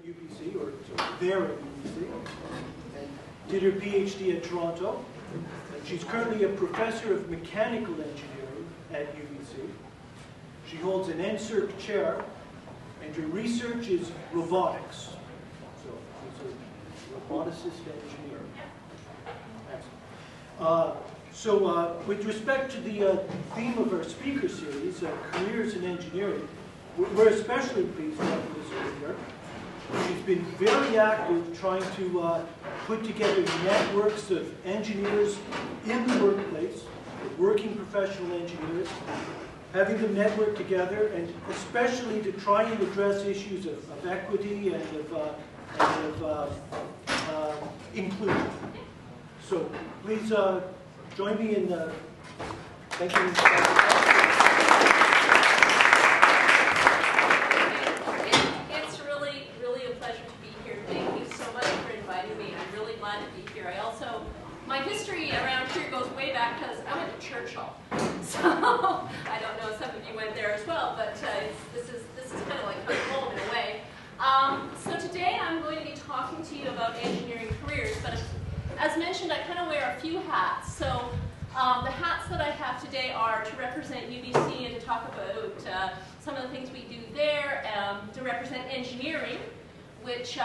UBC, or there at UBC, and did her Ph.D. at Toronto. And she's currently a professor of mechanical engineering at UBC. She holds an NSERC Chair, and her research is robotics. So she's a roboticist engineer. Excellent. With respect to the theme of our speaker series, careers in engineering, we're especially pleased to have this over here. She's been very active trying to put together networks of engineers in the workplace, working professional engineers, having them network together, and especially to try and address issues of equity and of inclusion. So please join me in thanking It's really a pleasure to be here. Thank you so much for inviting me. I'm really glad to be here. My history around here goes way back because I went to Churchill. So I don't know if some of you went there as well, but this is kind of like coming home in a way. So today I'm going to be talking to you about engineering careers, but as mentioned, I kind of wear a few hats. So the hats that I have today are to represent UBC and to talk about some of the things we do there, to represent engineering, which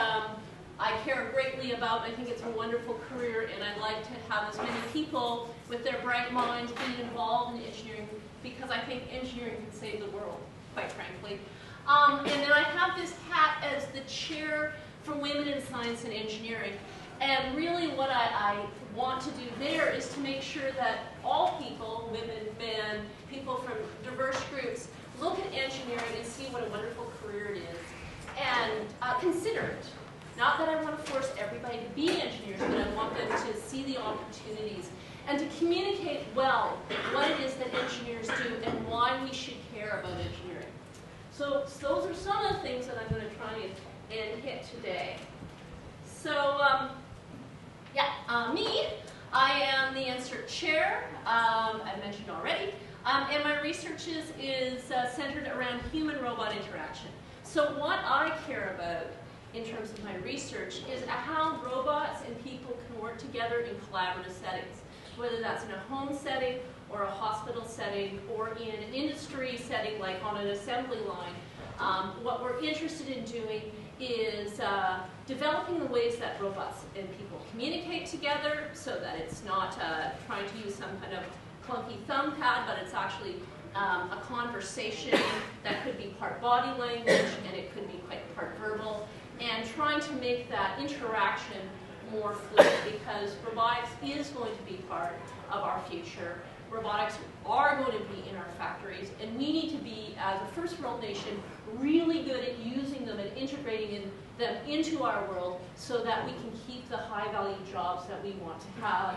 I care greatly about. I think it's a wonderful career, and I'd like to have as many people with their bright minds being involved in engineering, because I think engineering can save the world, quite frankly. And then I have this hat as the Chair for Women in Science and Engineering. And really what I want to do there is to make sure that all people, women, men, people from diverse groups, look at engineering and see what a wonderful career it is, and consider it. Not that I want to force everybody to be engineers, but I want them to see the opportunities and to communicate well what it is that engineers do and why we should care about engineering. So those are some of the things that I'm going to try and hit today. So, I am the NSERC Chair, I mentioned already, and my research is centered around human-robot interaction. So what I care about in terms of my research is how robots and people can work together in collaborative settings, whether that's in a home setting or a hospital setting or in an industry setting like on an assembly line. What we're interested in doing is developing the ways that robots and people communicate together so that it's not trying to use some kind of clunky thumb pad, but it's actually a conversation that could be part body language and it could be quite part verbal, and trying to make that interaction more fluid, because robotics is going to be part of our future. Robotics are going to be in our factories, and we need to be, as a first world nation, really good at using them and integrating them into our world so that we can keep the high-value jobs that we want to have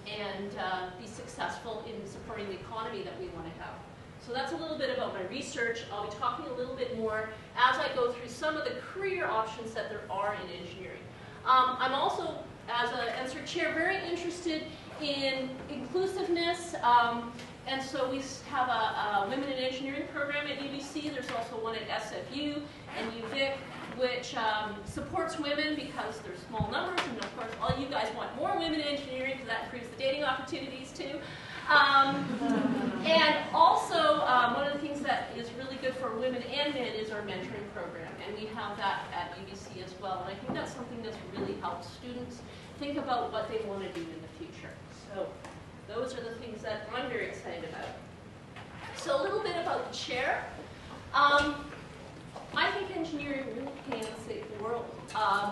and be successful in supporting the economy that we want to have. So that's a little bit about my research. I'll be talking a little bit more as I go through some of the career options that there are in engineering. I'm also, as an NSERC Chair, very interested in inclusiveness, and so we have a Women in Engineering program at UBC. There's also one at SFU and UVic, which supports women because there's small numbers, and of course all you guys want more women in engineering because that improves the dating opportunities too. And also, one of the things that is really good for women and men is our mentoring program, and we have that at UBC as well. And I think that's something that's really helped students think about what they want to do in the future. So those are the things that I'm very excited about. So a little bit about the chair. I think engineering really can save the world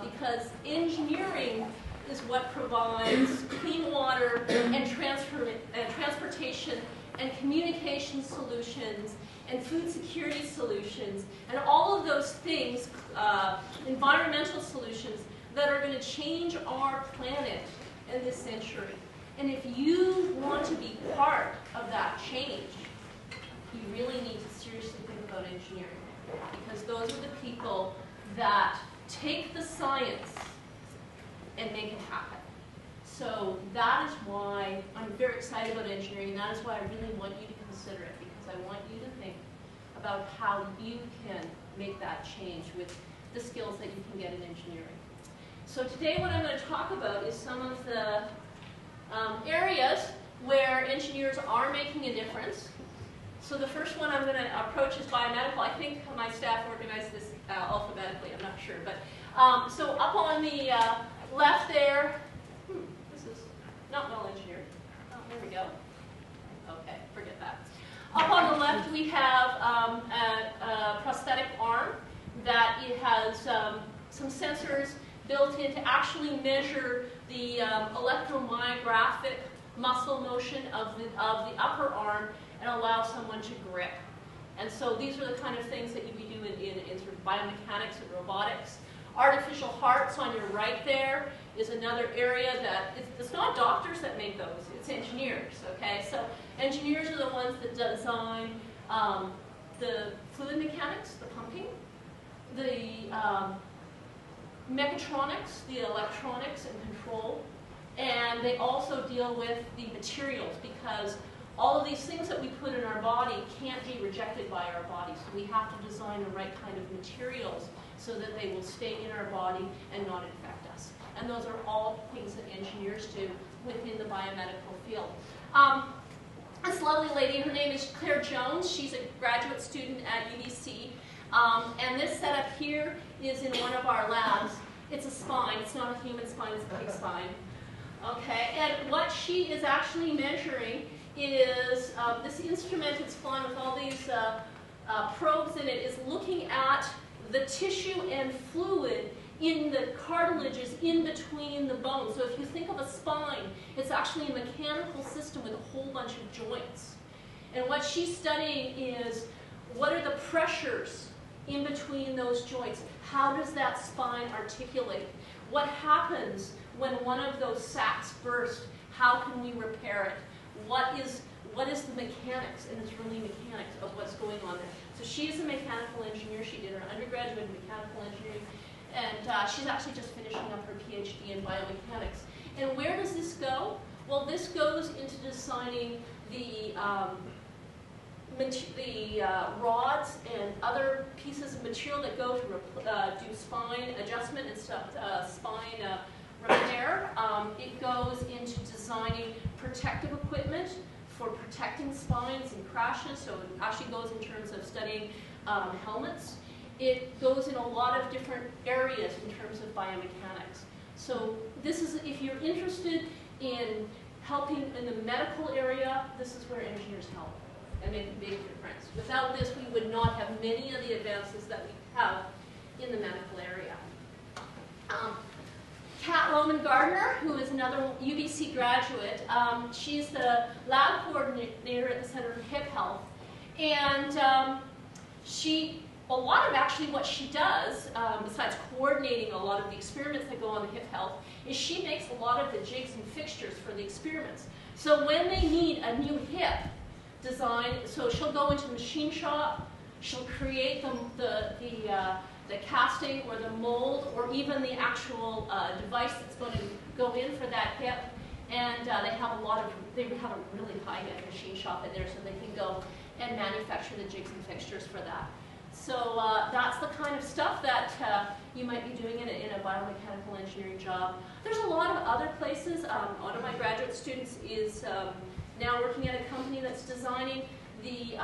because engineering is what provides clean water and transportation and communication solutions and food security solutions and all of those things, environmental solutions that are going to change our planet in this century. And if you want to be part of that change, you really need to seriously think about engineering, because those are the people that take the science and make it happen. So that is why I'm very excited about engineering, and that is why I really want you to consider it, because I want you to think about how you can make that change with the skills that you can get in engineering. So today what I'm going to talk about is some of the areas where engineers are making a difference. So the first one I'm going to approach is biomedical. I think my staff organized this alphabetically, I'm not sure. But so up on the left there, this is not well engineered. Oh, there we go. Okay, forget that. Up on the left we have a prosthetic arm that it has some sensors built in to actually measure the electromyographic muscle motion of the upper arm and allow someone to grip. And so these are the kind of things that you'd be doing in sort of biomechanics and robotics. Artificial hearts on your right there is another area that, it's not doctors that make those, it's engineers, okay? So engineers are the ones that design the fluid mechanics, the pumping, the mechatronics, the electronics and control, and they also deal with the materials, because all of these things that we put in our body can't be rejected by our body, so we have to design the right kind of materials so that they will stay in our body and not infect us. And those are all things that engineers do within the biomedical field. This lovely lady, her name is Claire Jones. She's a graduate student at UBC. And this setup here is in one of our labs. It's a spine. It's not a human spine, it's a pig spine. Okay, and what she is actually measuring is this instrument. It's flying with all these probes in it, is looking at the tissue and fluid in the cartilages in between the bones. So if you think of a spine, it's actually a mechanical system with a whole bunch of joints. And what she's studying is, what are the pressures in between those joints? How does that spine articulate? What happens when one of those sacs burst? How can we repair it? What is the mechanics, and it's really mechanics of what's going on there. So she's a mechanical engineer. She did her undergraduate in mechanical engineering, and she's actually just finishing up her Ph.D. in biomechanics. And where does this go? Well, this goes into designing the rods and other pieces of material that go to do spine adjustment and stuff, spine repair. It goes into designing protective equipment for protecting spines and crashes, so it actually goes in terms of studying helmets. It goes in a lot of different areas in terms of biomechanics. So this is, if you're interested in helping in the medical area, this is where engineers help and make a big difference. Without this, we would not have many of the advances that we have in the medical area. Kat Lohman-Gardner, who is another UBC graduate, she's the lab coordinator at the Center for Hip Health, and a lot of actually what she does, besides coordinating a lot of the experiments that go on the hip health, is she makes a lot of the jigs and fixtures for the experiments. So when they need a new hip design, so she'll go into the machine shop, she'll create the casting or the mold or even the actual device that's going to go in for that hip, and they have a really high-end machine shop in there, so they can go and manufacture the jigs and fixtures for that. So that's the kind of stuff that you might be doing in a biomechanical engineering job. There's a lot of other places. One of my graduate students is now working at a company that's designing the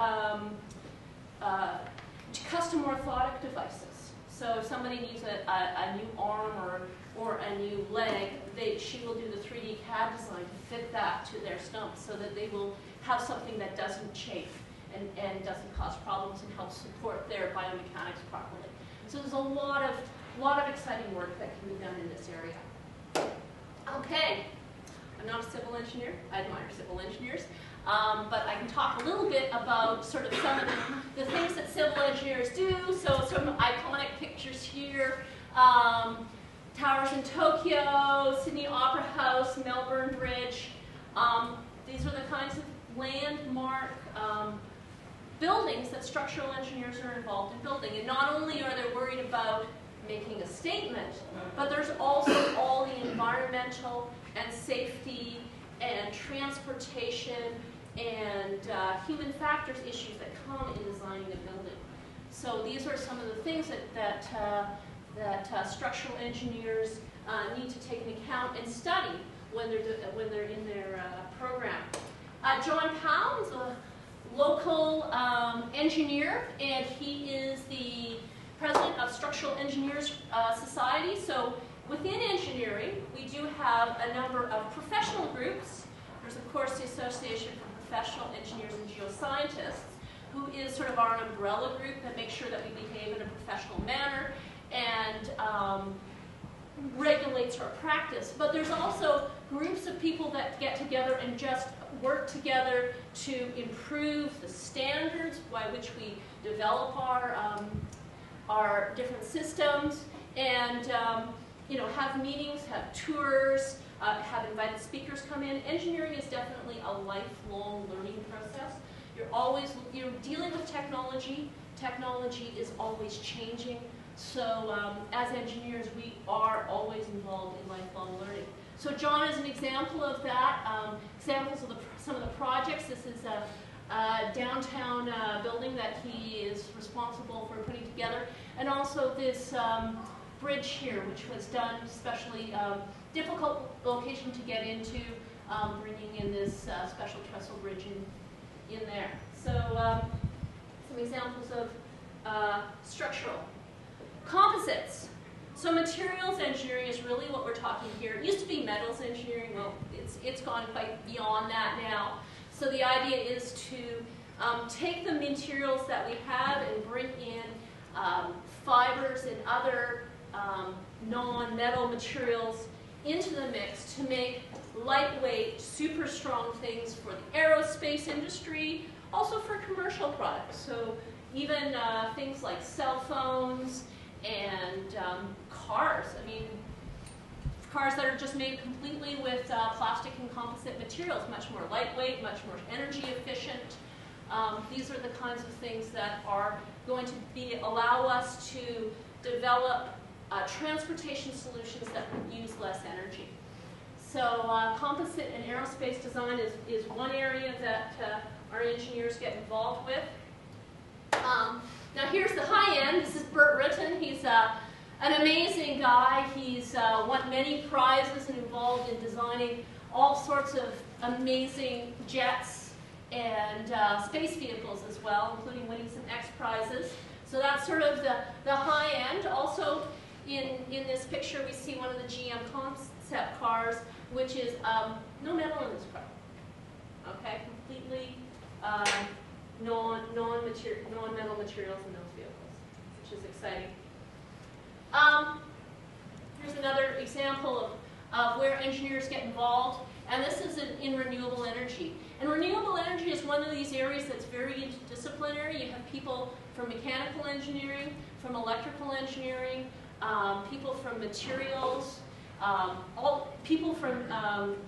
custom orthotic devices. So if somebody needs a new arm or a new leg, she will do the 3D CAD design to fit that to their stump so that they will have something that doesn't chafe and doesn't cause problems and helps support their biomechanics properly. So there's a lot of exciting work that can be done in this area. Okay, I'm not a civil engineer. I admire civil engineers. But I can talk a little bit about sort of some of the things that civil engineers do. So some iconic pictures here. Towers in Tokyo, Sydney Opera House, Melbourne Bridge. These are the kinds of landmark buildings that structural engineers are involved in building. And not only are they worried about making a statement, but there's also all the environmental and safety and transportation and human factors issues that come in designing a building. So these are some of the things that that structural engineers need to take into account and study when they're in their program. John Powell is a local engineer, and he is the president of Structural Engineers Society. So within engineering, we do have a number of professional groups. There's, of course, the Association for Professional Engineers and Geoscientists, who is sort of our umbrella group that makes sure that we behave in a professional manner and regulates our practice. But there's also groups of people that get together and just work together to improve the standards by which we develop our different systems, and have meetings, have tours, have invited speakers come in. Engineering is definitely a lifelong learning process. You're dealing with technology. Technology is always changing. So as engineers, we are always involved in lifelong learning. So John is an example of that. Examples of some of the projects. This is a downtown building that he is responsible for putting together. And also this bridge here, which was done especially difficult location to get into, bringing in this special trestle bridge in there. So some examples of structural. Composites. So materials engineering is really what we're talking here. It used to be metals engineering. Well, it's gone quite beyond that now. So the idea is to take the materials that we have and bring in fibers and other non-metal materials into the mix to make lightweight, super strong things for the aerospace industry, also for commercial products. So even things like cell phones and cars. I mean, cars that are just made completely with plastic and composite materials, much more lightweight, much more energy efficient. These are the kinds of things that are going to allow us to develop transportation solutions that use less energy. So composite and aerospace design is one area that our engineers get involved with. Now here's the high end. This is Burt Rutten. He's an amazing guy. He's won many prizes and involved in designing all sorts of amazing jets and space vehicles as well, including winning some X prizes. So that's sort of the high end. Also in this picture we see one of the GM concept cars, which is no metal in this car. Okay, completely non-metal materials in those vehicles, which is exciting. Here's another example of where engineers get involved, and this is in renewable energy. And renewable energy is one of these areas that's very interdisciplinary. You have people from mechanical engineering, from electrical engineering, people from materials, people from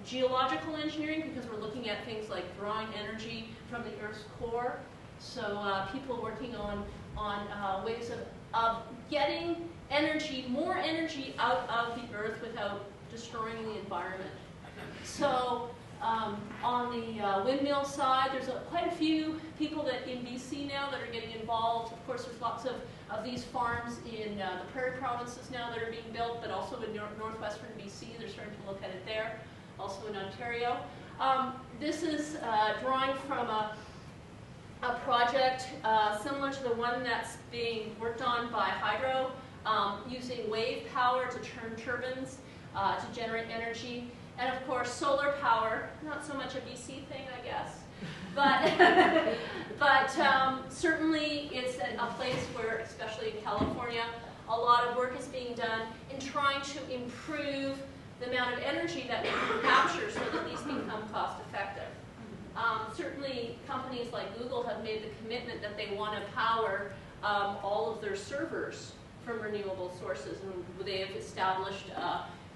geological engineering, because we're looking at things like drawing energy from the Earth's core. So people working on ways of getting energy, more energy out of the Earth without destroying the environment. So on the windmill side, there's quite a few people in BC now that are getting involved. Of course, there's lots of these farms in the prairie provinces now that are being built, but also in northwestern BC. They're starting to look at it there, also in Ontario. This is a drawing from a project similar to the one that's being worked on by Hydro, using wave power to turn turbines to generate energy. And of course, solar power, not so much a BC thing, I guess, but certainly it's a place where, especially in California, a lot of work is being done in trying to improve the amount of energy that we can capture so that these become cost effective. Certainly, companies like Google have made the commitment that they want to power all of their servers from renewable sources, and they have established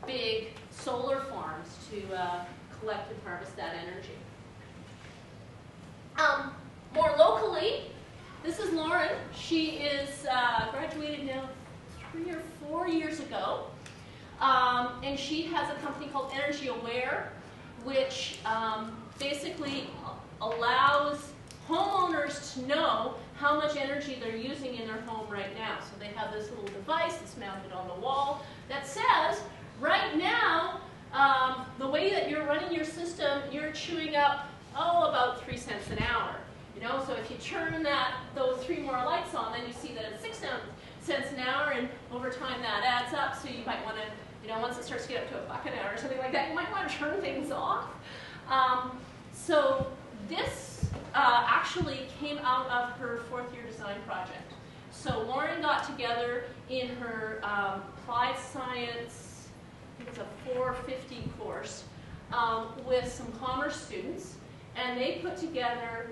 big solar farms to collect and harvest that energy. More locally, this is Lauren. She is graduated now 3 or 4 years ago, and she has a company called Energy Aware, which basically allows homeowners to know how much energy they're using in their home right now. So they have this little device that's mounted on the wall that says, right now, the way that you're running your system, you're chewing up, about 3 cents an hour. You know, so if you turn those 3 more lights on, then you see that it's 6 cents an hour, and over time that adds up. So you might want to, you know, once it starts to get up to $1 an hour or something like that, you might want to turn things off. So this actually came out of her 4th-year design project. So Lauren got together in her applied science, I think it's a 450 course, with some commerce students, and they put together,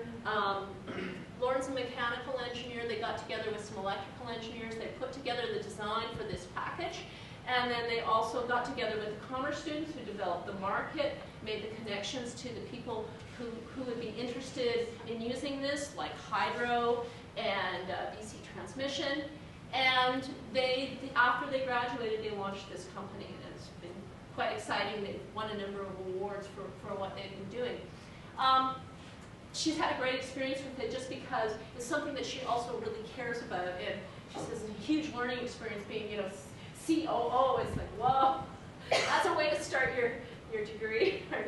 Lauren's a mechanical engineer, they got together with some electrical engineers, they put together the design for this package, and then they also got together with the commerce students who developed the market, made the connections to the people who would be interested in using this, like Hydro and BC Transmission. And after they graduated, they launched this company, and it's been quite exciting. They've won a number of awards for what they've been doing. She's had a great experience with it just because it's something that she also really cares about, and she says it's a huge learning experience being, you know, COO. It's like, whoa, that's a way to start your degree or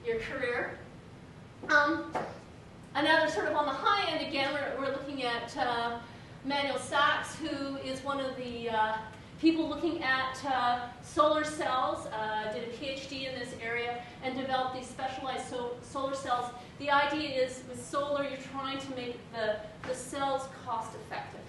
your career. Another sort of on the high end, again, we're looking at Manuel Sachs, who is one of the people looking at solar cells, did a Ph.D. in this area, and developed these specialized solar cells. The idea is, with solar, you're trying to make the cells cost effective,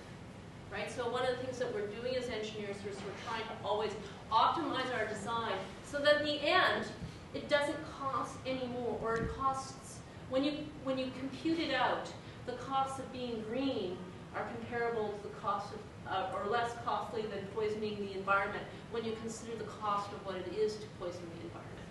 right? So one of the things that we're doing as engineers is we're trying to always optimize our design so that in the end, it doesn't cost any more, or it costs, when you compute it out, the costs of being green are comparable to the cost of, or less costly than poisoning the environment when you consider the cost of what it is to poison the environment.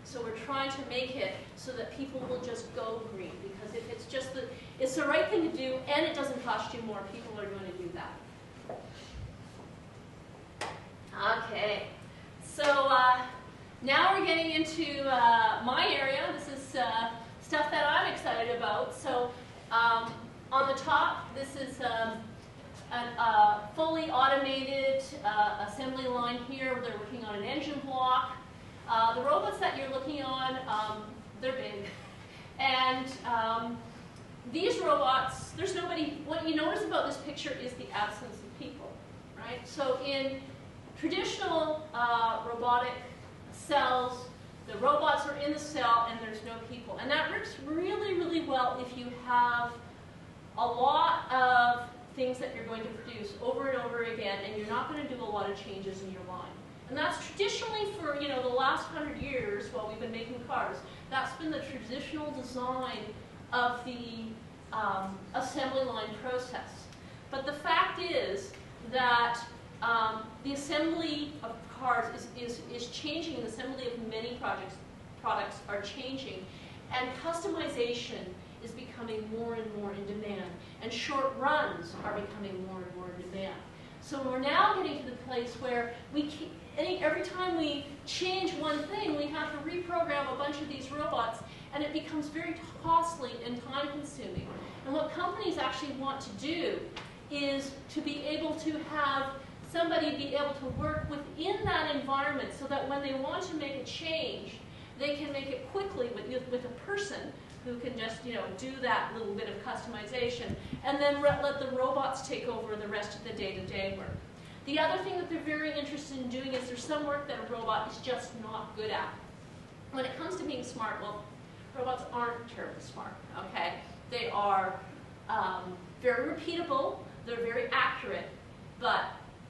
So we're trying to make it so that people will just go green, because if it's just it's the right thing to do and it doesn't cost you more, people are going to do that. Okay, so now we're getting into my area. This is stuff that I'm excited about. So on the top, this is a fully automated assembly line here. They're working on an engine block. The robots that you're looking on, they're big. And these robots, there's nobody, what you notice about this picture is the absence of people, right? So in traditional robotic cells, the robots are in the cell and there's no people. And that works really, really well if you have a lot of things that you're going to produce over and over again, and you're not going to do a lot of changes in your line. And that's traditionally for, you know, the last 100 years while we've been making cars, that's been the traditional design of the assembly line process. But the fact is that the assembly of cars is changing, and the assembly of many products are changing, and customization is becoming more and more in demand, and short runs are becoming more and more in demand. So we're now getting to the place where every time we change one thing, we have to reprogram a bunch of these robots, and it becomes very costly and time-consuming. And what companies actually want to do is to be able to have somebody be able to work within that environment so that when they want to make a change, they can make it quickly with a person who can just, you know, do that little bit of customization, and then let the robots take over the rest of the day-to-day work. The other thing that they're very interested in doing is there's some work that a robot is just not good at. When it comes to being smart, well, robots aren't terribly smart, okay? They are very repeatable, they're very accurate, but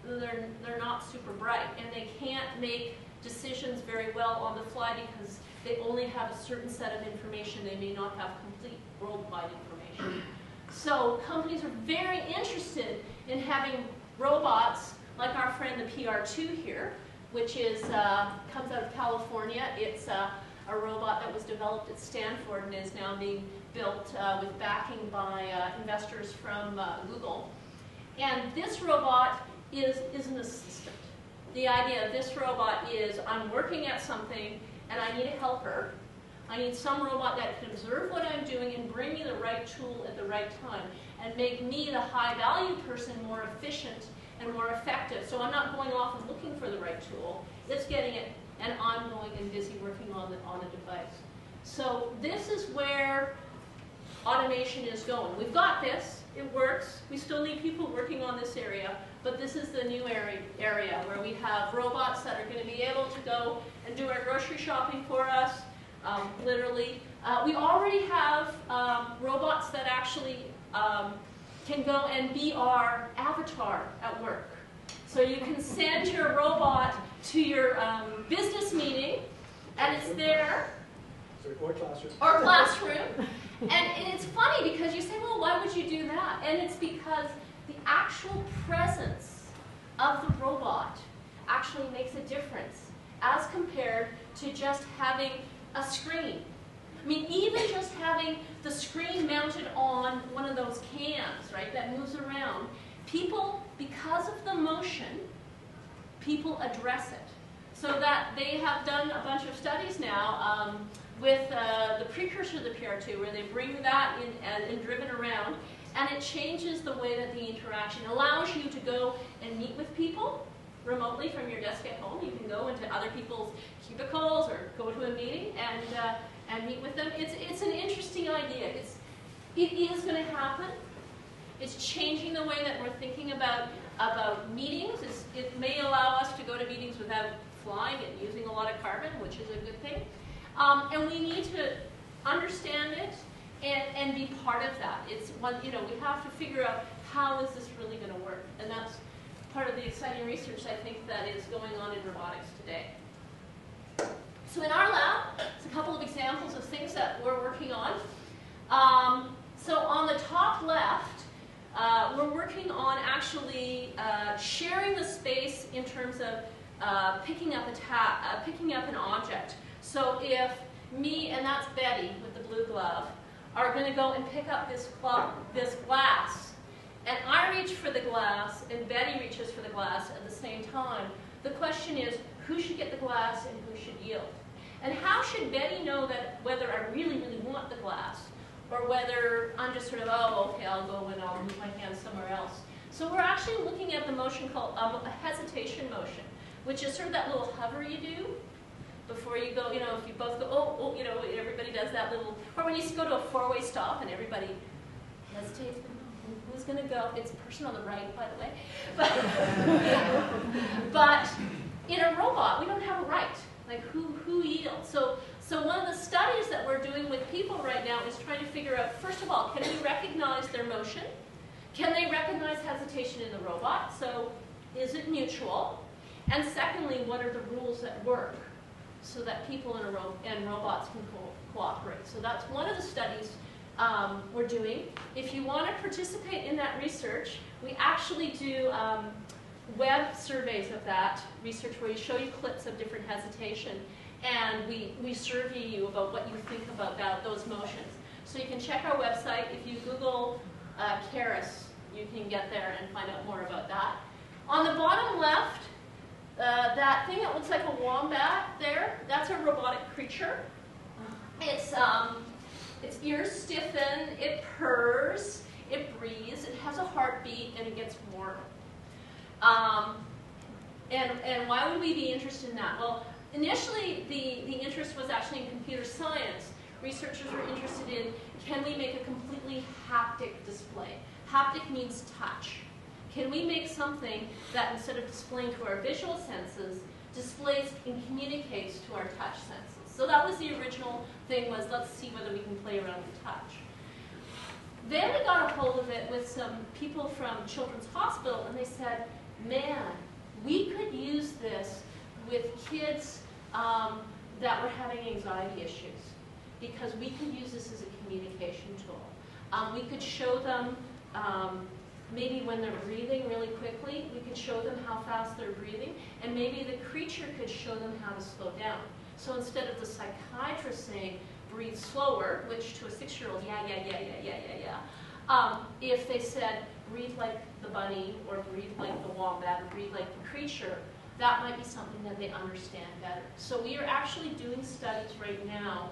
they're not super bright, and they can't make decisions very well on the fly because they only have a certain set of information. They may not have complete worldwide information. So companies are very interested in having robots like our friend the PR2 here, which is comes out of California. It's a robot that was developed at Stanford and is now being built with backing by investors from Google. And this robot is an assistant. The idea of this robot is, I'm working at something and I need a helper. I need some robot that can observe what I'm doing and bring me the right tool at the right time and make me, the high-value person, more efficient and more effective. So I'm not going off and looking for the right tool. It's getting it, and I'm going and busy working on the device. So this is where automation is going. We've got this. It works. We still need people working on this area, but this is the new area where we have robots that are going to be able to go and do our grocery shopping for us, literally. We already have robots that actually can go and be our avatar at work. So you can send your robot to your business meeting, and it's there. Or classroom. Or classroom. And it's funny because you say, well, why would you do that? And it's because the actual presence of the robot actually makes a difference as compared to just having a screen. I mean, even just having the screen mounted on one of those cans, right, that moves around, people, because of the motion, people address it. So that they have done a bunch of studies now with the precursor to the PR2, where they bring that in and driven around, and it changes the way that the interaction allows you to go and meet with people remotely from your desk at home. You can go into other people's cubicles or go to a meeting and meet with them. It's an interesting idea. It is going to happen. It's changing the way that we're thinking about meetings. It may allow us to go to meetings without flying and using a lot of carbon, which is a good thing. And we need to understand it and be part of that. It's one, we have to figure out how is this really going to work, and that's part of the exciting research I think that is going on in robotics today. So in our lab, it's a couple of examples of things that we're working on. So on the top left, we're working on actually sharing the space in terms of picking up an object. So if me, and that's Betty with the blue glove, are going to go and pick up this glass, and I reach for the glass, and Betty reaches for the glass at the same time, the question is, who should get the glass and who should yield? And how should Betty know that whether I really, really want the glass, or whether I'm just sort of, oh, okay, I'll go and I'll move my hand somewhere else? So we're actually looking at the motion called a hesitation motion, which is sort of that little hover you do before you go, if you both go, oh, everybody does that little, or when you go to a four-way stop and everybody hesitates, who's going to go? It's the person on the right, by the way. But in a robot, we don't have a right. Like, who yields? So one of the studies that we're doing with people right now is trying to figure out, first of all, can we recognize their motion? Can they recognize hesitation in the robot? So is it mutual? And secondly, what are the rules at work so that people and robots can cooperate? So that's one of the studies we're doing. If you want to participate in that research, we actually do web surveys of that research where we show you clips of different hesitation, and we survey you about what you think about those motions. So you can check our website. If you Google Keras, you can get there and find out more about that. On the bottom left, that thing that looks like a wombat there, that's a robotic creature. Its ears stiffen, it purrs, it breathes, it has a heartbeat, and it gets warm. And why would we be interested in that? Well, initially the interest was actually in computer science. Researchers were interested in, can we make a completely haptic display? Haptic means touch. Can we make something that, instead of displaying to our visual senses, displays and communicates to our touch senses? So that was the original thing, was let's see whether we can play around with touch. Then we got a hold of it with some people from Children's Hospital, and they said, man, we could use this with kids that were having anxiety issues, because we could use this as a communication tool. We could show them maybe when they're breathing really quickly, we could show them how fast they're breathing, and maybe the creature could show them how to slow down. So instead of the psychiatrist saying, breathe slower, which to a 6-year-old, yeah, if they said, breathe like the bunny, or breathe like the wombat, or breathe like the creature, that might be something that they understand better. So we are actually doing studies right now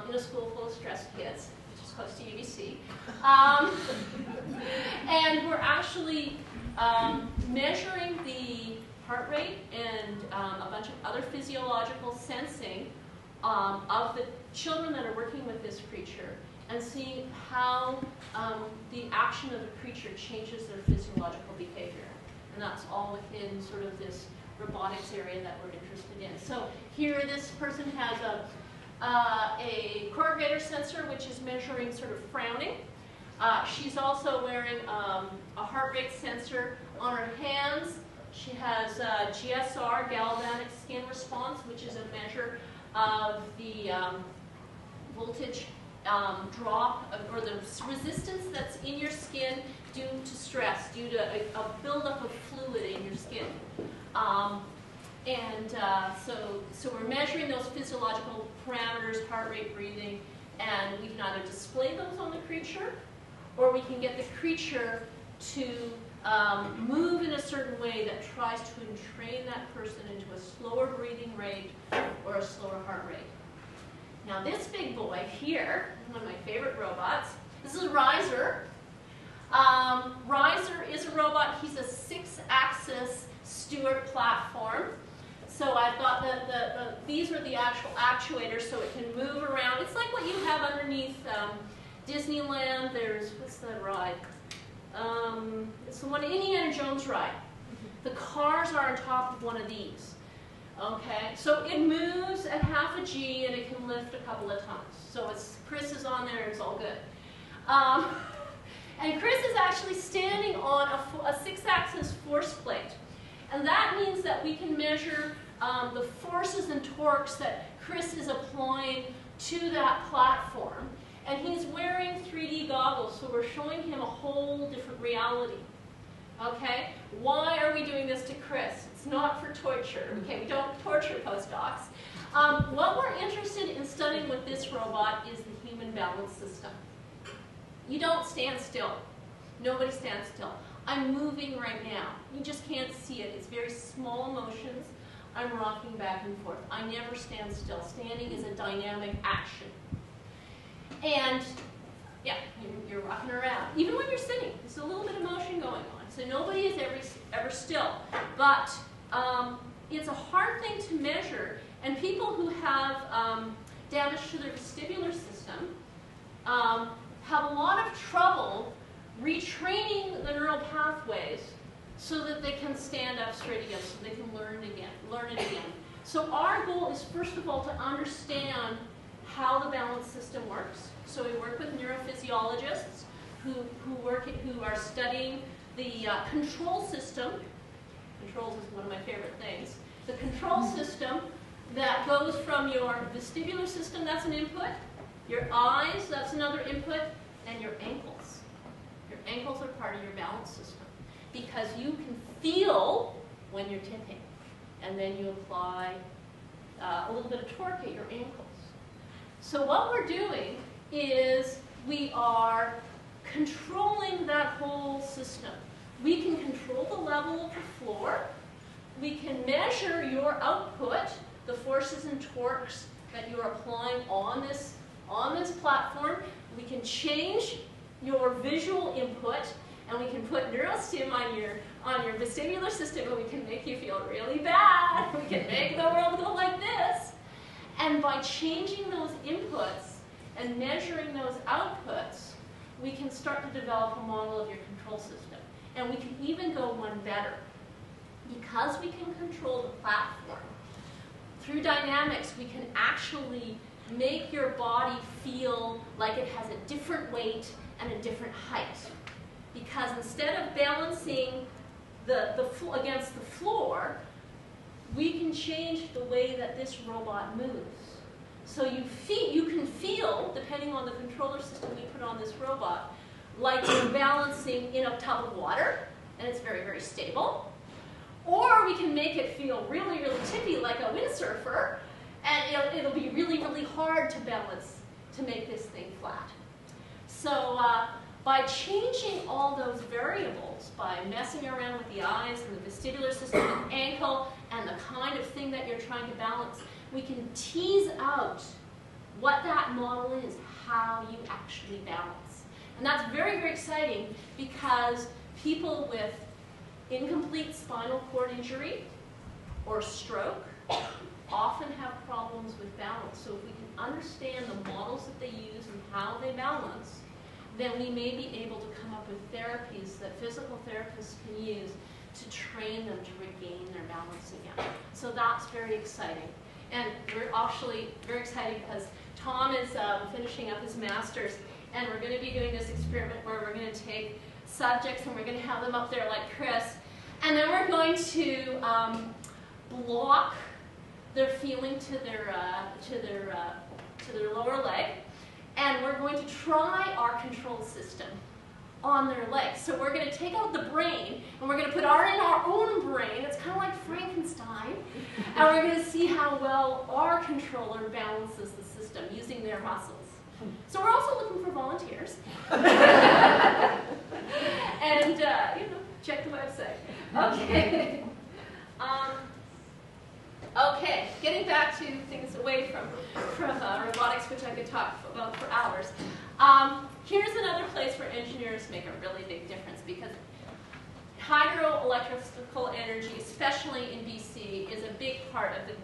in a school full of stressed kids, which is close to UBC. And we're actually measuring the heart rate and a bunch of other physiological sensing of the children that are working with this creature, and seeing how the action of the creature changes their physiological behavior. And that's all within sort of this robotics area that we're interested in. So here this person has a corrugator sensor which is measuring sort of frowning. She's also wearing a heart rate sensor on her hands. She has GSR, galvanic skin response, which is a measure of the voltage drop or the resistance that's in your skin due to stress, due to a buildup of fluid in your skin. So we're measuring those physiological parameters, heart rate, breathing, and we can either display those on the creature, or we can get the creature to move in a certain way that tries to entrain that person into a slower breathing rate or a slower heart rate. Now this big boy here, one of my favorite robots, this is Riser. Riser is a robot. He's a 6-axis Stewart platform. So I've got these are the actual actuators, so it can move around. It's like what you have underneath Disneyland. There's, what's that ride? It's the one, Indiana Jones ride. The cars are on top of one of these. Okay, so it moves at half a G and it can lift a couple of tons. So Chris is on there, it's all good. And Chris is actually standing on a 6-axis force plate. And that means that we can measure the forces and torques that Chris is applying to that platform. And he's wearing 3D goggles, so we're showing him a whole different reality. Okay? Why are we doing this to Chris? It's not for torture. Okay, we don't torture postdocs. What we're interested in studying with this robot is the human balance system. You don't stand still. Nobody stands still. I'm moving right now. You just can't see it. It's very small motions. I'm rocking back and forth. I never stand still. Standing is a dynamic action. And yeah, you're rocking around. Even when you're sitting, there's a little bit of motion going on. So nobody is ever still. But it's a hard thing to measure. And people who have damage to their vestibular system have a lot of trouble retraining the neural pathways so that they can stand up straight again, so they can learn it again. So our goal is, first of all, to understand how the balance system works. So we work with neurophysiologists who are studying the control system. Controls is one of my favorite things. The control system that goes from your vestibular system, that's an input, your eyes, that's another input, and your ankles. Your ankles are part of your balance system because you can feel when you're tipping, and then you apply a little bit of torque at your ankles. So what we're doing is we are controlling that whole system. We can control the level of the floor. We can measure your output, the forces and torques that you're applying on this platform. We can change your visual input, and we can put neurostim on your vestibular system, and we can make you feel really bad. We can make the world go like this. And by changing those inputs and measuring those outputs, we can start to develop a model of your control system. And we can even go one better. Because we can control the platform, through dynamics, we can actually make your body feel like it has a different weight and a different height. Because instead of balancing against the floor, we can change the way that this robot moves. So you can feel, depending on the controller system we put on this robot, like you're balancing in a tub of water, and it's very, very stable. Or we can make it feel really, really tippy like a windsurfer, and it'll be really, really hard to balance to make this thing flat. So by changing all those variables, by messing around with the eyes and the vestibular system and ankle and the kind of thing that you're trying to balance, we can tease out what that model is, how you actually balance. And that's very, very exciting because people with incomplete spinal cord injury or stroke often have problems with balance. So if we can understand the models that they use and how they balance, then we may be able to come up with therapies that physical therapists can use to train them to regain their balance again. So that's very exciting. And we're actually very excited because Tom is finishing up his master's, and we're going to be doing this experiment where we're going to take subjects and we're going to have them up there like Chris, and then we're going to block their feeling to their lower leg, and we're going to try our control system on their legs. So we're going to take out the brain, and we're going to put in our own brain. It's kind of like Frankenstein. And we're going to see how well our controller balances the system using their muscles. So we're also looking for volunteers. And, check the website. Okay. Okay, getting back to things away from robotics, which I could talk about for hours. Here's another place where engineers make a really big difference, because hydroelectrical energy, especially in BC, is a big part of the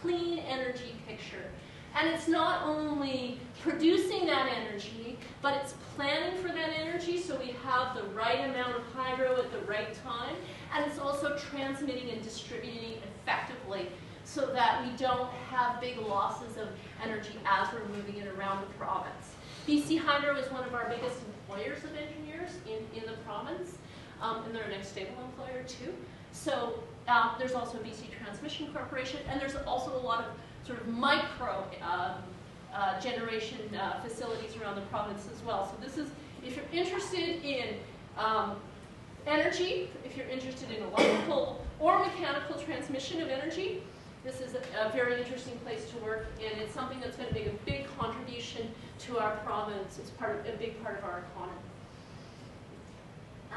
clean energy picture. And it's not only producing that energy, but it's planning for that energy so we have the right amount of hydro at the right time. And it's also transmitting and distributing effectively so that we don't have big losses of energy as we're moving it around the province. BC Hydro is one of our biggest employers of engineers in the province, and they're a next stable employer too. So there's also BC Transmission Corporation, and there's also a lot of sort of micro generation facilities around the province as well. So this is, if you're interested in energy, if you're interested in electrical or mechanical transmission of energy, this is a very interesting place to work, and it's something that's going to make a big contribution to our province. It's a big part of our economy.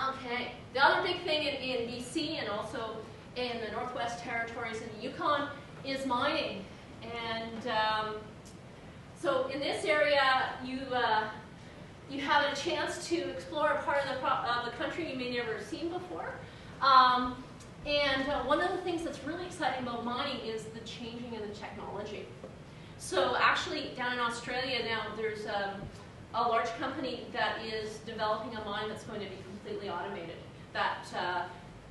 Okay, the other big thing in BC and also in the Northwest Territories and the Yukon is mining. And so in this area, you have a chance to explore a part of the country you may never have seen before. And one of the things that's really exciting about mining is the changing of the technology. So actually, down in Australia now, there's a large company that is developing a mine that's going to be completely automated. That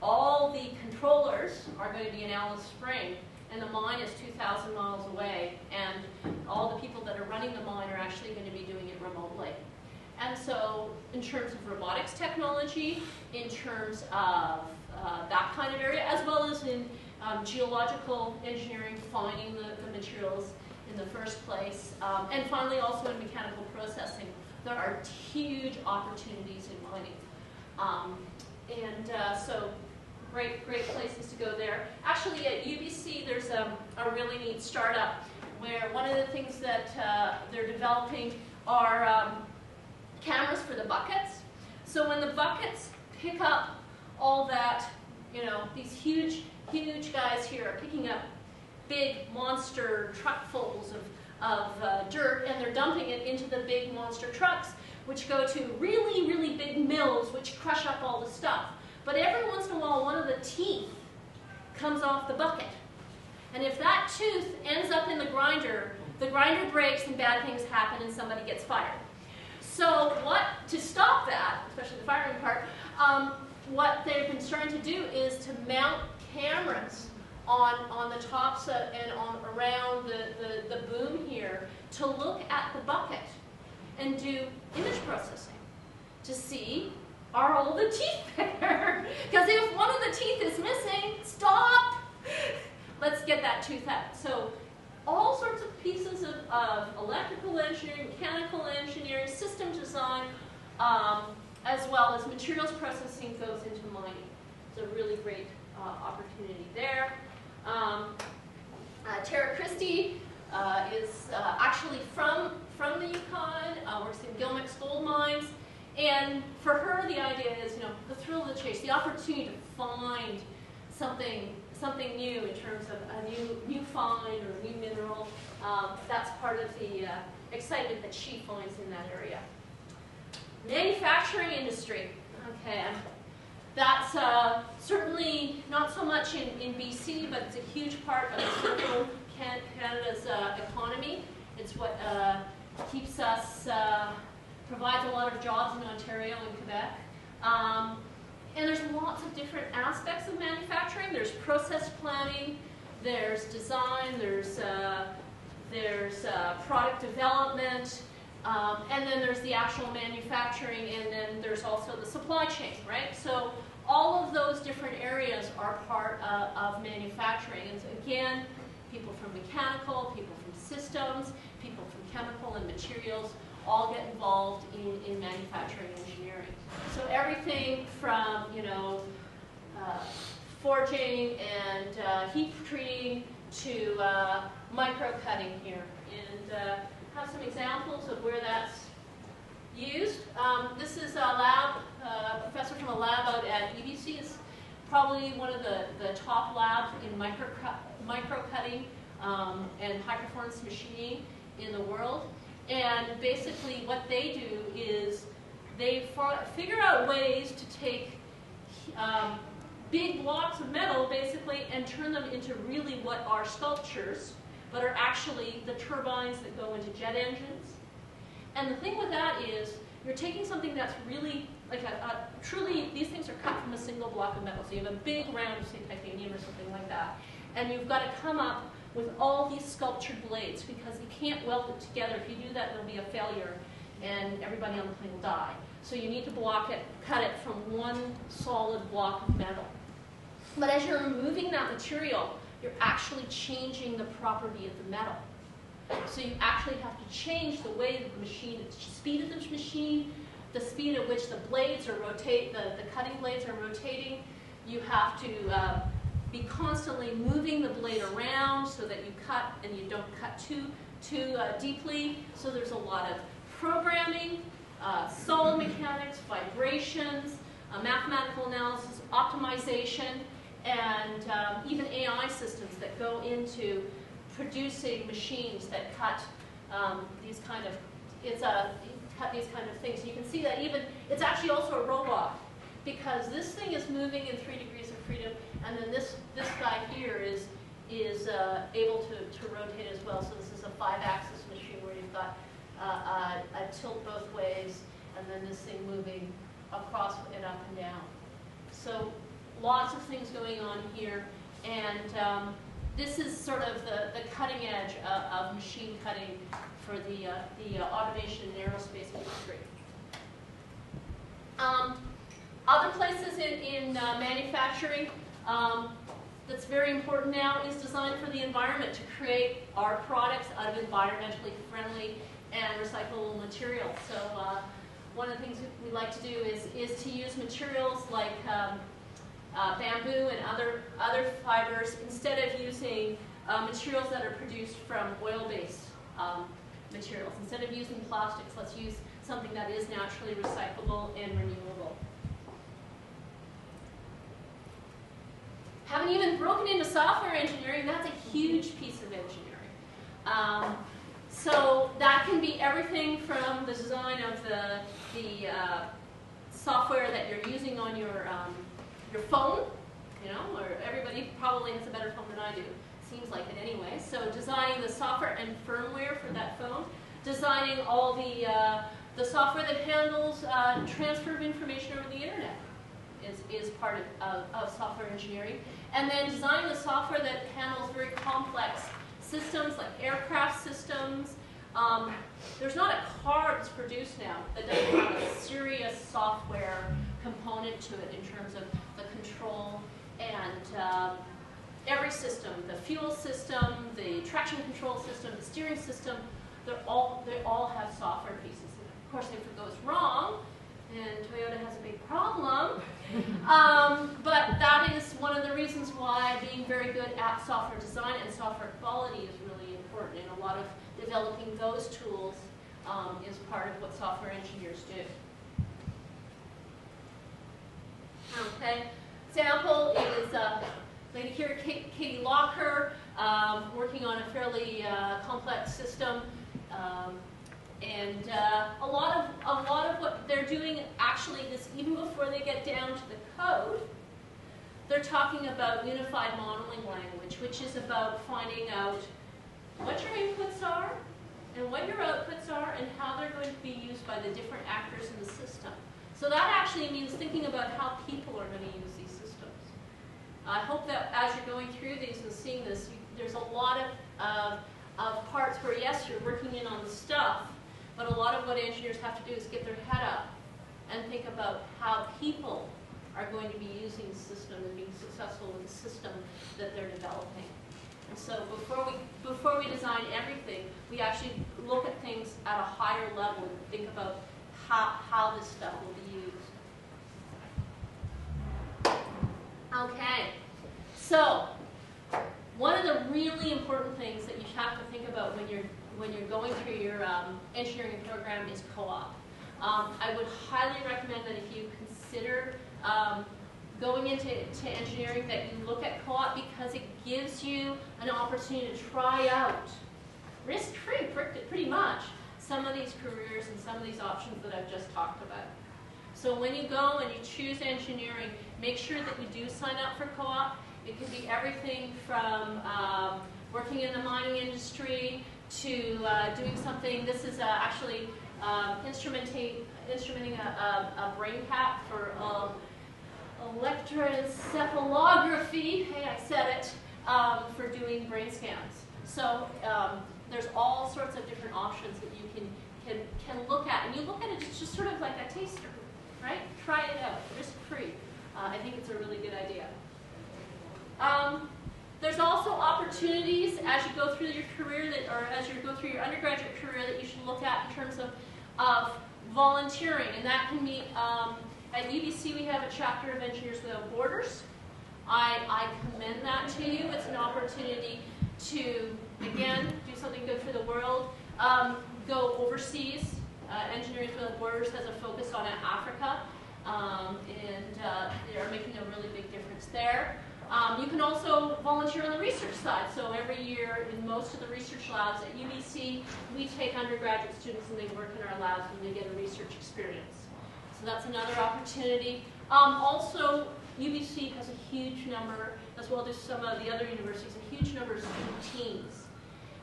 all the controllers are going to be in Alice Spring, and the mine is 2,000 miles away, and all the people that are running the mine are actually going to be doing it remotely. And so in terms of robotics technology, in terms of that kind of area, as well as in geological engineering, finding the materials in the first place, and finally also in mechanical processing, there are huge opportunities in mining. So great places to go there. Actually at UBC there's a really neat startup where one of the things that they're developing are cameras for the buckets. So when the buckets pick up all that, these huge guys here are picking up big monster truckfuls of dirt, and they're dumping it into the big monster trucks, which go to really, really big mills, which crush up all the stuff. But every once in a while, one of the teeth comes off the bucket. And if that tooth ends up in the grinder breaks and bad things happen and somebody gets fired. So to stop that, especially the firing part, what they've been starting to do is to mount cameras on the tops and around the boom here to look at the bucket and do image processing to see, are all the teeth there? Because if one of the teeth is missing, stop! Let's get that tooth out. So all sorts of pieces of electrical engineering, mechanical engineering, system design, as well as materials processing goes into mining. It's a really great opportunity there. Tara Christie is actually from the Yukon, works in Gilmex gold mines, and for her the idea is, the thrill of the chase, the opportunity to find something something new in terms of a new find or a new mineral. That's part of the excitement that she finds in that area. Manufacturing industry. Okay, that's certainly not so much in BC, but it's a huge part of central Canada's economy. It's what keeps us, provides a lot of jobs in Ontario and Quebec. And there's lots of different aspects of manufacturing. There's process planning, there's design, there's product development, and then there's the actual manufacturing, and then there's also the supply chain, right? So all of those different areas are part of manufacturing. And so again, people from mechanical, people from systems, people from chemical and materials all get involved in manufacturing engineering. So everything from, you know, forging and heat treating to micro cutting here. And have some examples of where that's used. This is a lab, a professor from a lab out at UBC. It's probably one of the top labs in micro cutting and high performance machining in the world. And basically what they do is they figure out ways to take big blocks of metal basically and turn them into really what are sculptures, but are actually the turbines that go into jet engines. And the thing with that is you're taking something that's really like truly, these things are cut from a single block of metal. So you have a big round of, say, titanium or something like that. And you've got to come up with all these sculptured blades because you can't weld it together. If you do that, there'll be a failure and everybody on the plane will die. So you need to cut it from one solid block of metal. But as you're removing that material, you're actually changing the property of the metal. So you actually have to change the way that the machine, the speed of the machine, the speed at which the blades are rotating, the cutting blades are rotating. You have to be constantly moving the blade around so that you cut and you don't cut too deeply. So there's a lot of programming, solid mechanics, vibrations, mathematical analysis, optimization, and even AI systems that go into producing machines that cut these kind of things. So you can see that even it's actually also a robot because this thing is moving in 3 degrees of freedom, and then this guy here is able to rotate as well. So this is a 5-axis machine where you've got a tilt both ways, and then this thing moving across and up and down. So lots of things going on here, and this is sort of the cutting edge of machine cutting for the automation and aerospace industry. Other places in manufacturing that's very important now is design for the environment, to create our products out of environmentally friendly and recyclable materials. So one of the things we like to do is to use materials like bamboo and other fibers instead of using materials that are produced from oil-based materials. Instead of using plastics, let's use something that is naturally recyclable and renewable. Haven't even broken into software engineering. That's a huge piece of engineering. So that can be everything from the design of the software that you're using on your phone, you know, or everybody probably has a better phone than I do. Seems like it anyway. So designing the software and firmware for that phone, designing all the software that handles transfer of information over the internet is part of software engineering. And then designing the software that handles very complex systems like aircraft systems. There's not a car that's produced now that doesn't have a serious software component to it in terms of the control and every system, the fuel system, the traction control system, the steering system, they all have software pieces. Of course, if it goes wrong, then Toyota has a big problem. But that is one of the reasons why being very good at software design and software quality is really important. And a lot of developing those tools is part of what software engineers do. Okay, example is lady here, Katie Locker, working on a fairly complex system. And a lot of what they're doing actually is, even before they get down to the code, they're talking about unified modeling language, which is about finding out what your inputs are and what your outputs are and how they're going to be used by the different actors in the system. So that actually means thinking about how people are going to use these systems. I hope that as you're going through these and seeing this, there's a lot of parts where, yes, you're working in on the stuff, but a lot of what engineers have to do is get their head up and think about how people are going to be using the system and being successful with the system that they're developing. And so before we design everything, we actually look at things at a higher level and think about how this stuff will be used. Okay, so one of the really important things that you have to think about when you're going through your engineering program is co-op. I would highly recommend that if you consider going into engineering, that you look at co-op, because it gives you an opportunity to try out, risk-free pretty much, some of these careers and some of these options that I've just talked about. So when you go and you choose engineering, make sure that you do sign up for co-op. It could be everything from working in the mining industry to doing something. This is actually instrumenting a brain cap for electroencephalography. Hey, I said it, for doing brain scans. So there's all sorts of different options that you can look at, and you look at it just sort of like a taster, right? Try it out, risk-free. I think it's a really good idea. There's also opportunities as you go through your career, or as you go through your undergraduate career, that you should look at in terms of volunteering, and that can be, at UBC we have a chapter of Engineers Without Borders. I commend that to you. It's an opportunity to, again, do something good for the world. Go overseas. Engineers Without Borders has a focus on Africa, and they are making a really big difference there. You can also volunteer on the research side. So every year in most of the research labs at UBC, we take undergraduate students and they work in our labs and they get a research experience. So that's another opportunity. Also, UBC has a huge number, as well as some of the other universities, a huge number of student teams.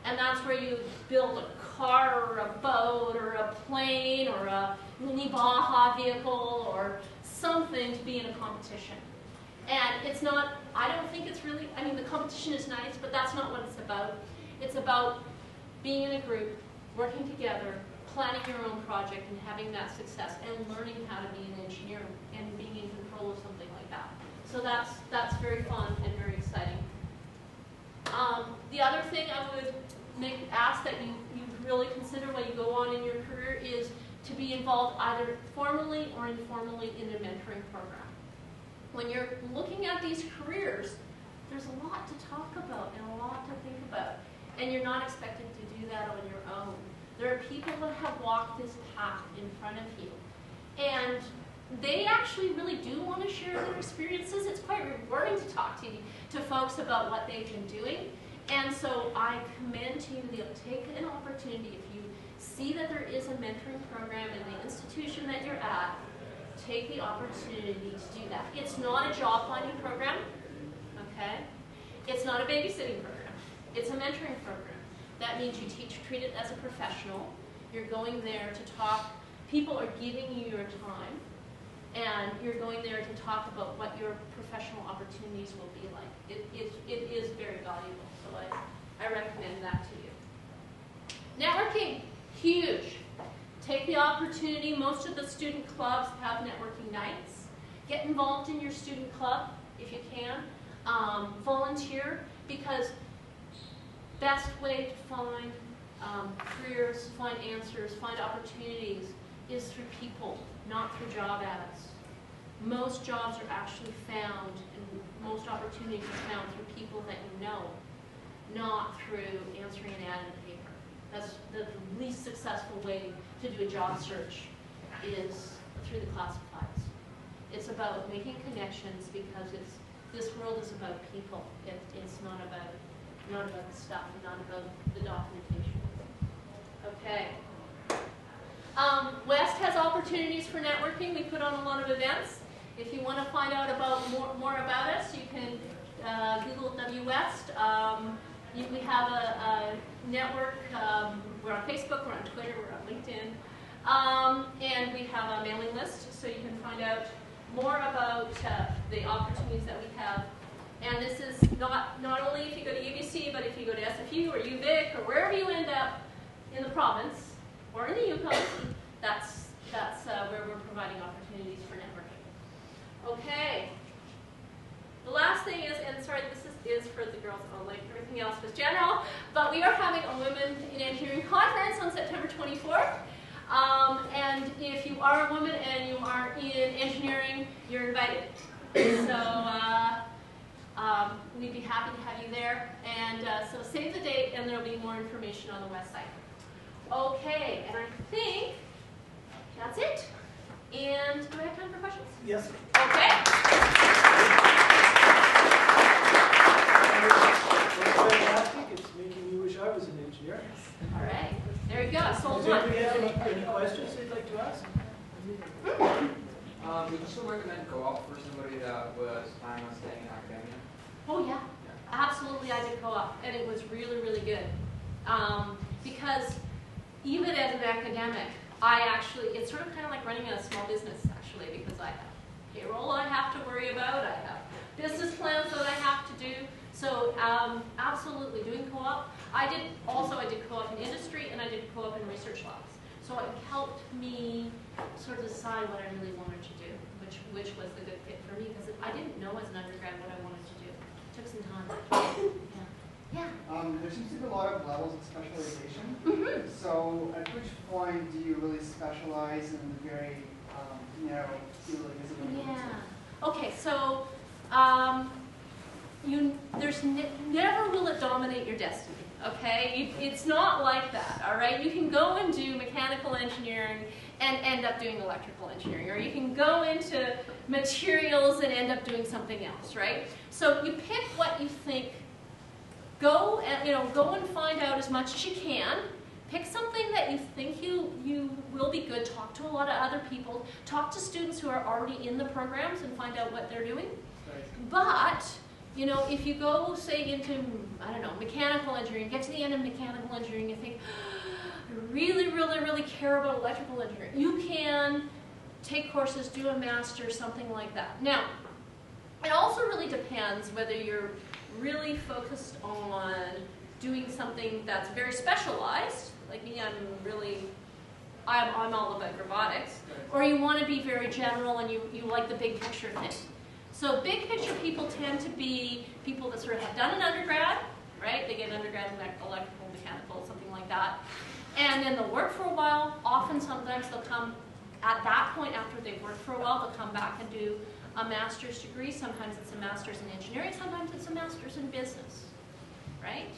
And that's where you build a car or a boat or a plane or a mini Baja vehicle or something to be in a competition. And it's not, I don't think it's really, I mean, the competition is nice, but that's not what it's about. It's about being in a group, working together, planning your own project and having that success, and learning how to be an engineer and being in control of something like that. So that's very fun and very exciting. The other thing I would ask that you really consider when you go on in your career is to be involved either formally or informally in a mentoring program. When you're looking at these careers, there's a lot to talk about and a lot to think about, and you're not expected to do that on your own. There are people that have walked this path in front of you, and they actually really do want to share their experiences. It's quite rewarding to talk to folks about what they've been doing, and so I commend to you to take an opportunity. If you see that there is a mentoring program in the institution that you're at, take the opportunity to do that. It's not a job-finding program, okay? It's not a babysitting program. It's a mentoring program. That means you treat it as a professional. You're going there to talk. People are giving you your time, and you're going there to talk about what your professional opportunities will be like. It is very valuable, so I recommend that to you. Networking, huge. Take the opportunity. Most of the student clubs have networking nights. Get involved in your student club if you can. Volunteer, because best way to find careers, find answers, find opportunities is through people, not through job ads. Most jobs are actually found, and most opportunities are found through people that you know, not through answering an ad in a paper. That's the least successful way to do a job search, is through the classifieds. It's about making connections, because this world is about people. It's not about the stuff, not about the documentation. Okay. WEST has opportunities for networking. We put on a lot of events. If you want to find out about more about us, you can Google WWEST. We have a network. We're on Facebook, we're on Twitter, we're on LinkedIn. And we have a mailing list, so you can find out more about the opportunities that we have. And this is not only if you go to UBC, but if you go to SFU or UVic or wherever you end up in the province or in the Yukon, that's where we're providing opportunities for networking. Okay. The last thing is, and sorry, this is for the girls only, everything else was general, but we are having a Women in Engineering conference on September 24th. And if you are a woman and you are in engineering, you're invited. So we'd be happy to have you there. And so save the date, and there will be more information on the website. Okay, and I think that's it. And do I have time for questions? Yes. Okay. That's fantastic. It's making me wish I was an engineer. All right. There you go. Sold Does one. anybody have any questions they'd like to ask? Would you still recommend co-op for somebody that was planning on staying in academia? Oh, yeah. Absolutely, I did co-op, and it was really, really good. Because even as an academic, it's sort of kind of like running a small business, actually, because I have payroll I have to worry about, I have business plans that I have to do. So absolutely, doing co-op. I did co-op in industry, and I did co-op in research labs. So it helped me sort of decide what I really wanted to do, which was the good fit for me, because I didn't know as an undergrad what I wanted to do. It took some time. Yeah. There seems to be a lot of levels of specialization. Mm-hmm. So at which point do you really specialize in the very narrow field of physical? Yeah. Okay, so never will it dominate your destiny. Okay, it's not like that. All right, you can go and do mechanical engineering and end up doing electrical engineering, or you can go into materials and end up doing something else. Right. So you pick what you think. Go and find out as much as you can. Pick something that you think you will be good. Talk to a lot of other people. Talk to students who are already in the programs and find out what they're doing. Right. But if you go, say, into, I don't know, mechanical engineering, get to the end of mechanical engineering, you think, I really, really, really care about electrical engineering. You can take courses, do a master's, something like that. Now, it also really depends whether you're really focused on doing something that's very specialized, like me, I'm all about robotics, or you want to be very general and you like the big picture thing. So big picture people tend to be people that sort of have done an undergrad, right? They get an undergrad in electrical, mechanical, something like that. And then they'll work for a while. Sometimes they'll come at that point after they've worked for a while, they'll come back and do a master's degree. Sometimes it's a master's in engineering, sometimes it's a master's in business, right?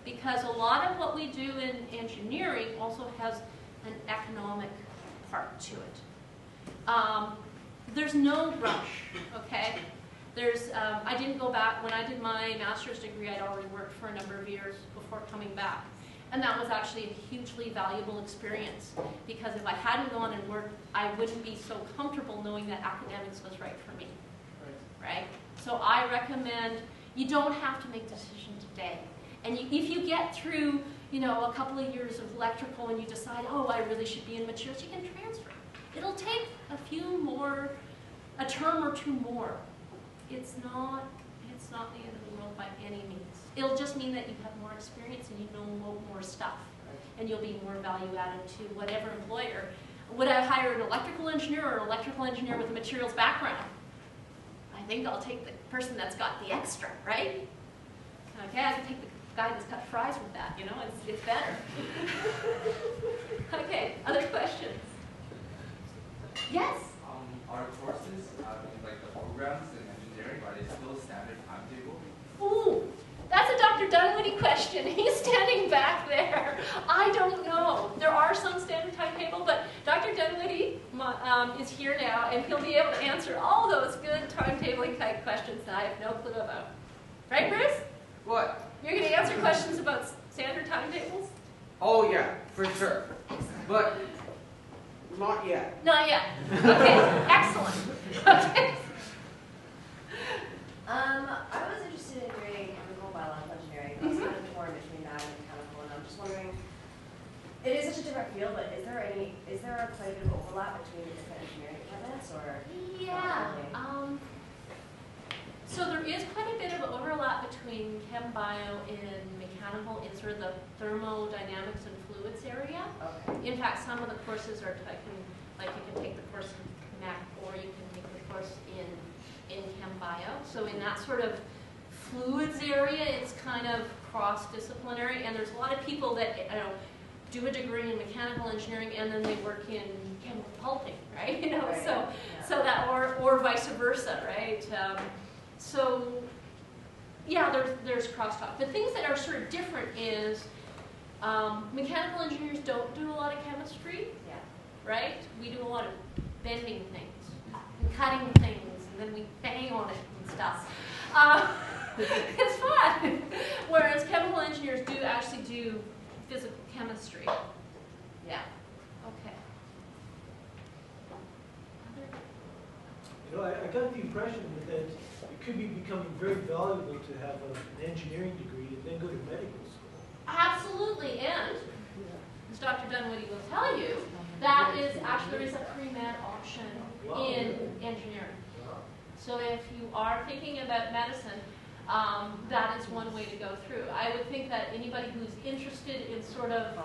Because a lot of what we do in engineering also has an economic part to it. There's no rush, okay? I didn't go back. When I did my master's degree, I'd already worked for a number of years before coming back. And that was actually a hugely valuable experience, because if I hadn't gone and worked, I wouldn't be so comfortable knowing that academics was right for me, right? So I recommend you don't have to make a decision today. And if you get through, a couple of years of electrical and you decide, oh, I really should be in materials, you can transfer. It'll take a term or two more. It's not the end of the world by any means. It'll just mean that you have more experience and you know more stuff, and you'll be more value added to whatever employer. Would I hire an electrical engineer or an electrical engineer with a materials background? I think I'll take the person that's got the extra, right? Okay, I can take the guy that's cut fries with that, it's better. Okay, other questions? Yes? Are courses, like the programs in engineering, are they still standard timetable? Ooh, that's a Dr. Dunwoody question. He's standing back there. I don't know. There are some standard timetable, but Dr. Dunwoody is here now, and he'll be able to answer all those good timetabling type questions that medicine I have no clue about. Right, Bruce? What? You're going to answer questions about standard timetables? Oh yeah, for sure. But not yet. Not yet. Okay, excellent. Okay. I was interested in doing chemical biological engineering. I was kind of torn between that and mechanical, and I'm just wondering, it is such a different field, but is there quite a bit of overlap between the different engineering departments, or? Yeah. So there is quite a bit of overlap between chem bio and mechanical in sort of the thermodynamics and fluids area. Okay. In fact, some of the courses are like you can take the course in Mech, or you can take the course in chem bio. So in that sort of fluids area, it's kind of cross-disciplinary, and there's a lot of people that do a degree in mechanical engineering and then they work in chemical pulping, right? Right. So that or vice versa, right? So yeah, there's crosstalk. The things that are sort of different is mechanical engineers don't do a lot of chemistry, Yeah. right? We do a lot of bending things, and cutting things, and then we bang on it and stuff. It's fun. Whereas chemical engineers do actually do physical chemistry. Yeah. Okay. I got the impression that it could be becoming very valuable to have an engineering degree and then go to medical school. Absolutely, and as Dr. Dunwoody will tell you, that is actually, there is a pre-med option in engineering. So if you are thinking about medicine, that is one way to go through. I would think that anybody who's interested in sort of,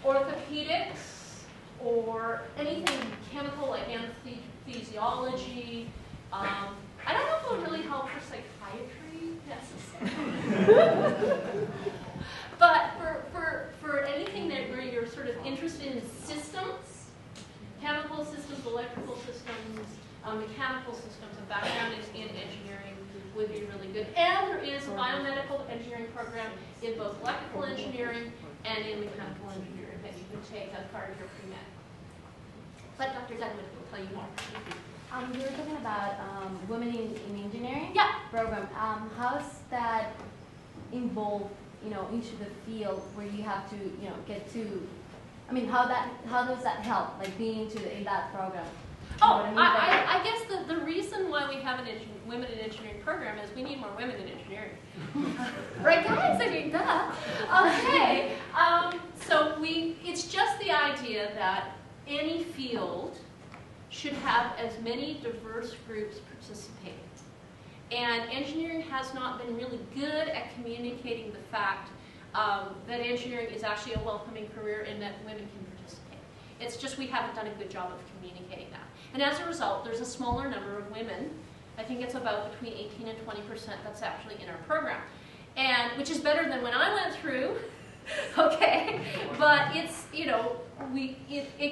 orthopedics or anything chemical like anesthesiology, I don't know if it would really help for psychiatry necessarily. But for anything where you're sort of interested in systems, chemical systems, electrical systems, mechanical systems, a background in engineering would be really good. And there is a biomedical engineering program in both electrical engineering and in mechanical engineering that you can take as part of your pre-med. But Dr. Dunwoody will tell you more. You were talking about Women in Engineering program. How's that involved, into the field where you have to, get to? I mean, how does that help, like being in that program? I guess the reason why we have Women in Engineering program is we need more women in engineering. Right, guys? I mean, duh. Okay. So it's just the idea that any field should have as many diverse groups participating. And engineering has not been really good at communicating the fact that engineering is actually a welcoming career and that women can participate. It's just we haven't done a good job of communicating that. And as a result, there's a smaller number of women. I think it's about between 18 and 20% that's actually in our program. And which is better than when I went through, okay? But it's, it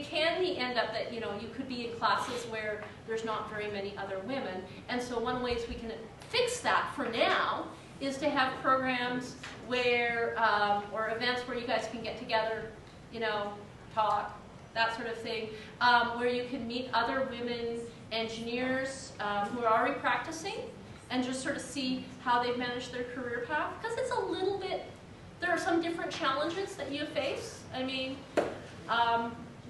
can end up that, you could be in classes where there's not very many other women. And so one ways we can fix that for now is to have programs where, or events where you guys can get together, talk, that sort of thing, where you can meet other women engineers who are already practicing and just sort of see how they've managed their career path. Because it's a little bit, there are some different challenges that you face. I mean,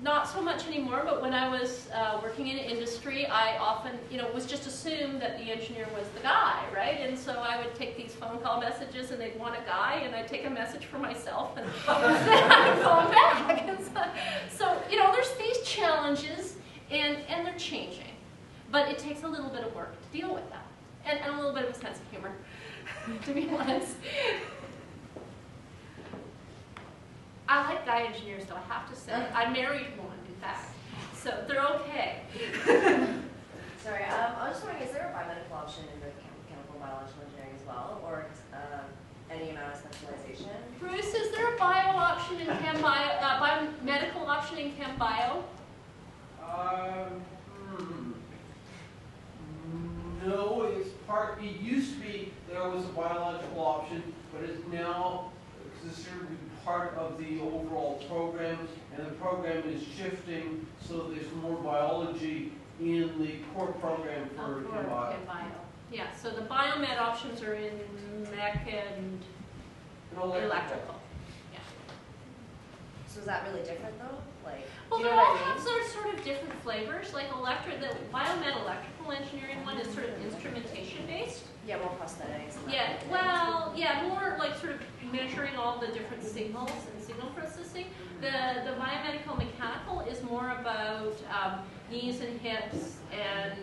not so much anymore, but when I was working in industry, I often, was just assumed that the engineer was the guy, right? And so I would take these phone call messages and they'd want a guy, and I'd take a message for myself and then I'd phone back. And so, there's these challenges and they're changing. But it takes a little bit of work to deal with that. And a little bit of a sense of humor, to be honest. I like guy engineers, though, I have to say. I married one, in fact. So they're okay. Sorry, I was just wondering, is there a biomedical option in the chemical biological engineering as well, or any amount of specialization? Bruce, is there a bio option in chem bio, biomedical option in chem bio? No, it used to be there was a biological option, but it's now considered to be part of the overall program, and the program is shifting so there's more biology in the core program for chem bio. Yeah, so the biomed options are in mech and electrical. Yeah. So is that really different though? Like, Well, do you they know all what I have mean? sort of different flavors. Like the biomed electrical engineering one is sort of instrumentation based. Yeah, more prosthetics. and that Yeah, kind of thing. well, yeah, more like sort of measuring all the different signals and signal processing. The biomedical mechanical is more about knees and hips and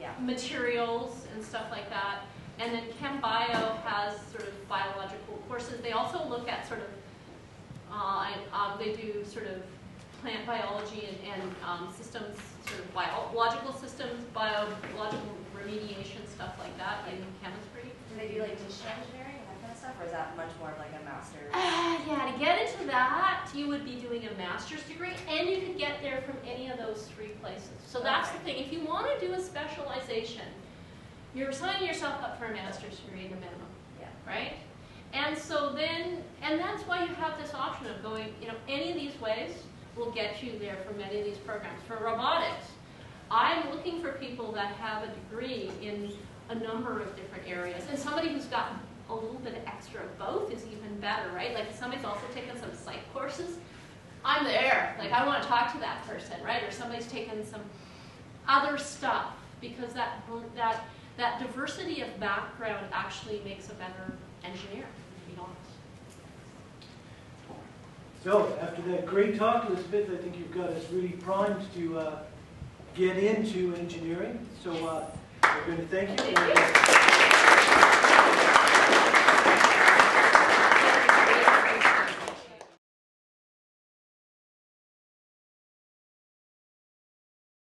Yeah. materials and stuff like that. And then Chem Bio has sort of biological courses. They also look at sort of, they do sort of plant biology and systems, sort of biological systems, biological remediation, stuff like that in chemistry. Do they do like digital engineering and that kind of stuff, or is that much more of like a master's? Yeah, to get into that, you would be doing a master's degree, and you could get there from any of those three places. So that's the thing. If you want to do a specialization, you're signing yourself up for a master's degree at a minimum, Yeah. right? And so then, and that's why you have this option of going, any of these ways will get you there for many of these programs. For robotics, I'm looking for people that have a degree in a number of different areas, and somebody who's got a little bit of extra of both is even better, right? Like if somebody's also taken some psych courses, I'm there. Like I want to talk to that person, right? Or somebody's taken some other stuff, because that diversity of background actually makes a better engineer, to be honest. So, after that great talk, Elizabeth, I think you've got us really primed to get into engineering. So, we're going to thank you. Thank you.